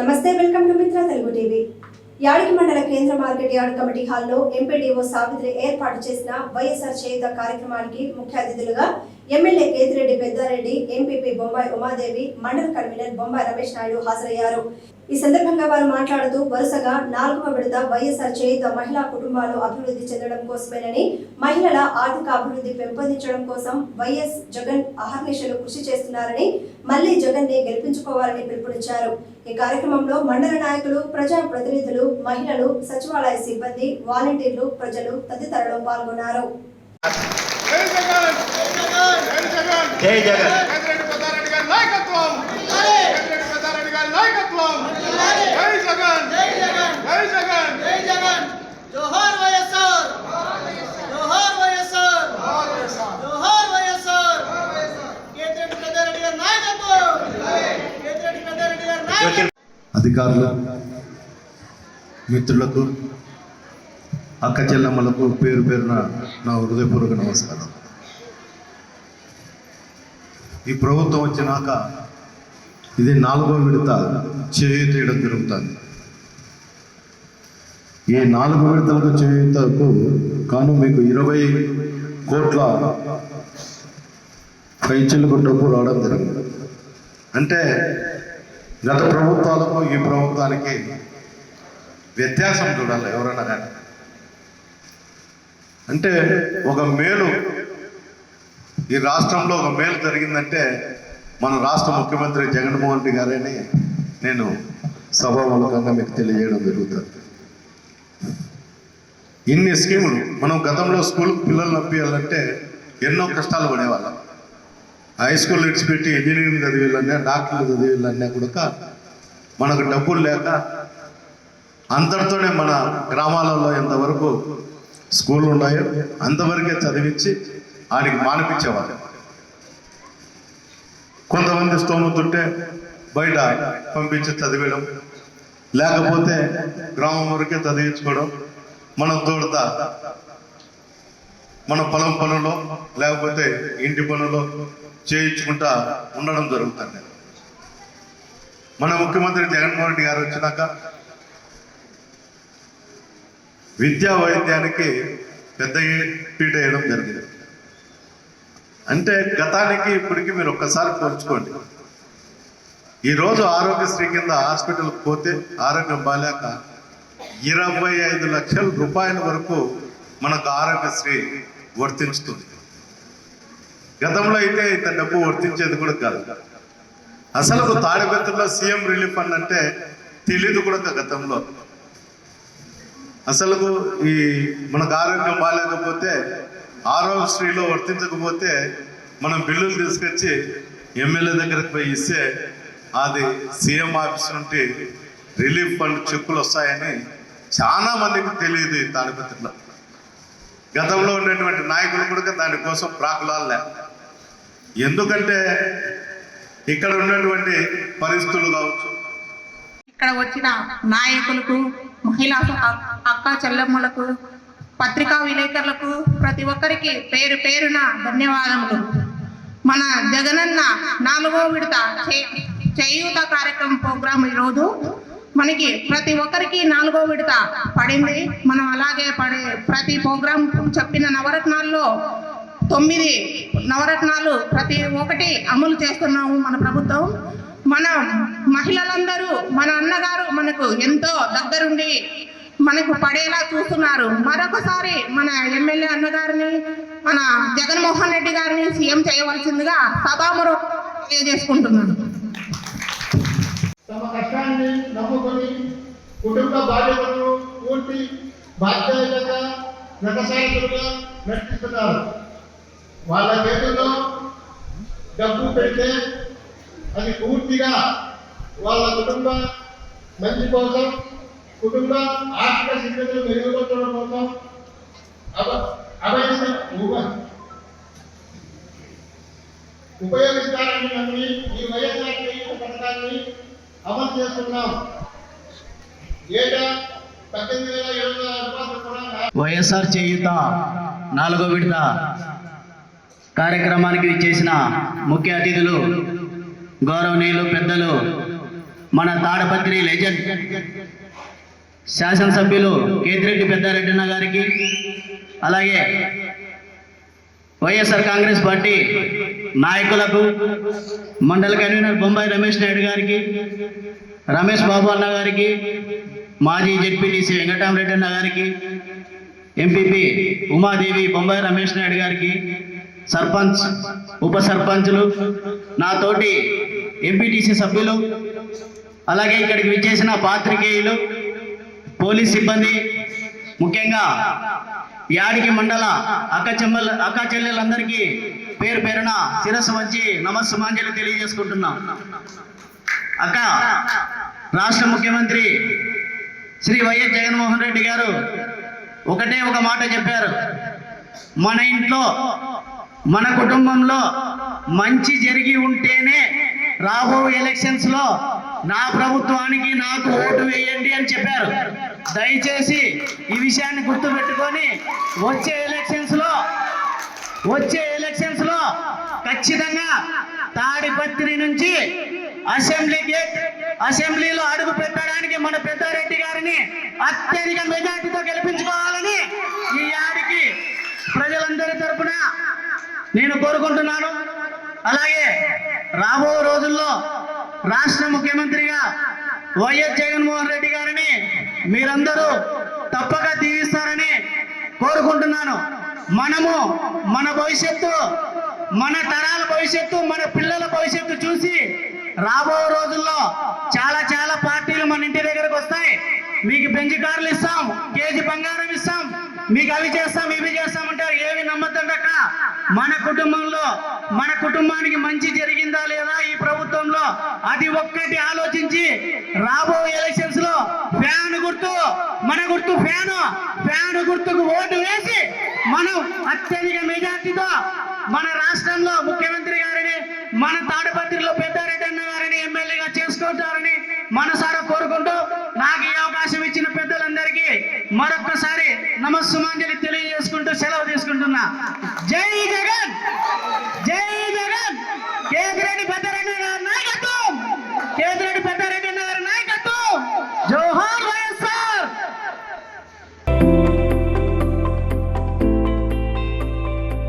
నమస్తే, welcome to మిత్ర Telugu TV. యాడికి మండల కేంద్ర మార్కెట్ యార్డ్ కమిటీ హాల్లో ఎంపీడీఓ సావిత్రి ఏర్పాటు చేసిన వైఎస్ఆర్ చేయుత కార్యక్రమానికి ముఖ్య అతిథులుగా ఎమ్మెల్యే కేతిరెడ్డి పెద్దారెడ్డి, ఎంపీపీ బొంబాయి ఉమాదేవి, మండల కన్వీనర్ బొంబాయి రమేష్ నాయుడు హాజరయ్యారు. ఈ సందర్భంగా వారు మాట్లాడుతూ వరుసగా 4వ విడత వైఎస్ఆర్ చేయుత మహిళా కుటుంబాలు అభివృద్ధి చెందడం కోసమేనని, మహిళల ఆర్థిక అభివృద్ధి పెంపొందించడం కోసం వైఎస్ జగన్ అహర్నిశలు కృషి చేస్తున్నారని, మళ్లీ జగన్ ని గెలిపించుకోవాలని పిలుపునిచ్చారు. ఈ కార్యక్రమంలో మండల నాయకులు, ప్రజా ప్రతినిధులు, మహిళలు, సచివాలయ సిబ్బంది, వాలంటీర్లు, ప్రజలు తదితరులు పాల్గొన్నారు. జై జగన్. జోహార్ వైఎస్ఆర్, జోహార్ వైఎస్ఆర్, జోహార్ వైఎస్ఆర్. కేతిరెడ్డి పెద్దారెడ్డి గారి నాయకత్వం, కేతిరెడ్డి పెద్దారెడ్డి గారి నాయకత్వం. అధికారులు, మిత్రులకు, అక్క చెల్లెమ్మలకు పేరు పేరున నా హృదయపూర్వక నమస్కారం. ఈ ప్రభుత్వం వచ్చినాక ఇది 4వ విడత చేయూత జరుగుతుంది. ఈ 4 విడతలకు చేయూతకు కాను మీకు 20 కోట్ల పైచిలకు డబ్బు రావడం జరిగింది. అంటే గత ప్రభుత్వాలకు ఈ ప్రభుత్వానికి వ్యత్యాసం చూడాలి ఎవరైనా కానీ. అంటే ఒక మేలు, ఈ రాష్ట్రంలో ఒక మేలు జరిగిందంటే మన రాష్ట్ర ముఖ్యమంత్రి జగన్మోహన్ రెడ్డి గారని నేను సభామూలకంగా మీకు తెలియజేయడం జరుగుతుంది. ఇన్ని స్కీములు మనం గతంలో స్కూల్కి పిల్లలు పంపించాలంటే ఎన్నో కష్టాలు పడేవాళ్ళం. హై స్కూల్ విడిచిపెట్టి ఇంజనీరింగ్ చదివేళ్ళన్నా, డాక్టర్లు చదివేళ్ళన్నా కూడా మనకు డబ్బులు లేక అంతటితోనే మన గ్రామాలలో ఎంతవరకు స్కూళ్ళు ఉన్నాయో అంతవరకే చదివించి ఆడికి మానిపించేవాళ్ళు. కొంతమంది స్తోమతుంటే బయట పంపించి చదివేయడం, లేకపోతే గ్రామం వరకే చదివించుకోవడం, మనం తోడుతా మన పొలం పనులు లేకపోతే ఇంటి పనులు చేయించుకుంటా ఉండడం జరుగుతుంది. మన ముఖ్యమంత్రి జగన్మోహన్ రెడ్డి గారు వచ్చినాక విద్యా వైద్యానికి పెద్ద పీట వేయడం జరిగింది. అంటే గతానికి ఇప్పటికి మీరు ఒక్కసారి పోల్చుకోండి. ఈరోజు ఆరోగ్యశ్రీ కింద హాస్పిటల్కి పోతే ఆరోగ్యం బాగాలేక 25 లక్షల రూపాయల వరకు మనకు ఆరోగ్యశ్రీ వర్తించుతుంది. గతంలో అయితే ఇంత డబ్బు వర్తించేది కూడా కాదు. అసలు తాడిపత్రిలో సీఎం రిలీఫ్ ఫండ్ అంటే తెలీదు కూడా గతంలో. అసలు ఈ మనకు ఆరోగ్యం బాగాలేకపోతే ఆరోగ్యశ్రీలో వర్తించకపోతే మనం బిల్లులు తీసుకొచ్చి ఎమ్మెల్యే దగ్గరకు పోయి ఇస్తే అది సీఎం ఆఫీస్ నుండి రిలీఫ్ ఫండ్ చెక్కులు వస్తాయని చాలా మందికి తెలియదు. ఈ తాడిపత్రిలో గతంలో ఉండేటువంటి నాయకులు కూడా దానికోసం ప్రాకులాలే. ఎందుకంటే ఇక్కడ ఉన్నటువంటి పరిస్థితులు కావచ్చు, ఇక్కడ వచ్చిన నాయకులకు, మహిళా అక్క చెల్లెమ్మలకు, పత్రికా విలేకరులకు, ప్రతి ఒక్కరికి పేరు పేరున ధన్యవాదములు. మన జగనన్న 4వ విడత చేయూత కార్యక్రమం ప్రోగ్రాం ఈరోజు మనకి ప్రతి ఒక్కరికి 4వ విడత పడింది. మనం అలాగే ప్రతి ప్రోగ్రాం చెప్పిన నవరత్నాల్లో 9 నవరత్నాలు ప్రతి ఒక్కటి అమలు చేస్తున్నాము మన ప్రభుత్వం. మన మహిళలందరూ, మన అన్నగారు మనకు ఎంతో దగ్గరుండి మనకు పడేలా చూస్తున్నారు. మరొకసారి మన ఎమ్మెల్యే అన్నగారిని, మన జగన్మోహన్ రెడ్డి గారిని సీఎం చేయవలసిందిగా సభాముఖంగా తెలియజేసుకుంటున్నాను. తమ కష్టాన్ని నమ్ముకొని కుటుంబ బాధ్యతలను పూర్తి బాధ్యతగా వ్యవసాయకులుగా నడిపిస్తున్నారు. వాళ్ళ చేతుల్లో డబ్బు పెడితే అది పూర్తిగా వాళ్ళ కుటుంబ మంచి కోసం, కుటుంబ ఆర్థిక స్థితిగతులు మెరుగుపరచడం కోసం ఉపయోగిస్తారని నమ్మి ఈ వైఎస్ఆర్ చేయూత పథకాన్ని అమలు చేస్తున్నాం. ఏటా 18,700 రూపాయలు కూడా వైఎస్ఆర్ చేయూత 4వ విడత కార్యక్రమానికి విచ్చేసిన ముఖ్య అతిథులు, గౌరవనీయులు పెద్దలు మన తాడపత్రి లెజెండ్ శాసనసభ్యులు కేతిరెడ్డి పెద్దారెడ్డి అన్న గారికి, అలాగే వైఎస్ఆర్ కాంగ్రెస్ పార్టీ నాయకులకు, మండల కన్వీనర్ బొంబాయి రమేష్ నాయుడు గారికి, రమేష్ బాబు అన్న గారికి, మాజీ జెడ్పీటీసీ వెంకటరామరెడ్డి అన్న గారికి, ఎంపీపీ ఉమాదేవి బొంబాయి రమేష్ నాయుడు గారికి, సర్పంచ్ ఉప సర్పంచులు, నాతోటి ఎంపీటీసీ సభ్యులు, అలాగే ఇక్కడికి విచ్చేసిన పాత్రికేయులు, పోలీస్ సిబ్బంది, ముఖ్యంగా యాడికి మండల అక్క చెల్లెలందరికీ పేరు పేరున శిరస్సు వంచి నమస్సుమాంజలి తెలియజేసుకుంటున్నాం. అక్క, రాష్ట్ర ముఖ్యమంత్రి శ్రీ వైఎస్ జగన్మోహన్ రెడ్డి గారు ఒకటే ఒక మాట చెప్పారు, మన ఇంట్లో మన కుటుంబంలో మంచి జరిగి ఉంటేనే రాబో ఎలక్షన్స్ లో నా ప్రభుత్వానికి నాకు ఓటు వేయండి అని చెప్పారు. దయచేసి ఈ విషయాన్ని గుర్తుపెట్టుకొని వచ్చే ఎలక్షన్స్ లో ఖచ్చితంగా తాడిపత్రి నుంచి అసెంబ్లీలో అడుగు పెట్టడానికి మన పెద్దారెడ్డి గారిని అత్యధిక మెజార్టీతో గెలిపించుకోవాలని ఈ యాడికి ప్రజలందరి తరపున నేను కోరుకుంటున్నాను. అలాగే రాబో రోజుల్లో రాష్ట్ర ముఖ్యమంత్రిగా వైఎస్ జగన్మోహన్ రెడ్డి గారిని మీరందరూ తప్పక దీవిస్తారని కోరుకుంటున్నాను. మనము మన భవిష్యత్తు, మన తరాల భవిష్యత్తు, మన పిల్లల భవిష్యత్తు చూసి రాబో రోజుల్లో చాలా పార్టీలు మన ఇంటి దగ్గరకు వస్తాయి. మీకు బెంజ్ కార్లు ఇస్తాం, కేజీ బంగారం ఇస్తాం, మీకు అవి చేస్తాం ఇవి చేస్తామంటారు. ఏవి నమ్మద్దండక మన కుటుంబంలో మన కుటుంబానికి మంచి జరిగిందా లేదా ఈ ప్రభుత్వంలో అది ఒక్కటి ఆలోచించి రాబో ఎలక్షన్స్ లో ఫ్యాన్ గుర్తు, మన గుర్తు ఫ్యాన్ గుర్తుకు ఓటు వేసి మనం అత్యధిక మెజార్టీతో మన రాష్ట్రంలో ముఖ్యమంత్రి గారిని, మన తాడపత్రిలో పెద్దారెడ్డి అన్న గారిని ఎమ్మెల్యేగా చేసుకుంటారని మనసారా కోరుకుంటూ నాకు ఈ అవకాశం ఇచ్చిన పెద్దలందరికీ మరొక్కసారి నమస్సుమాంజలి తెలియజేసుకుంటూ సెలవు తీసుకుంటున్నా.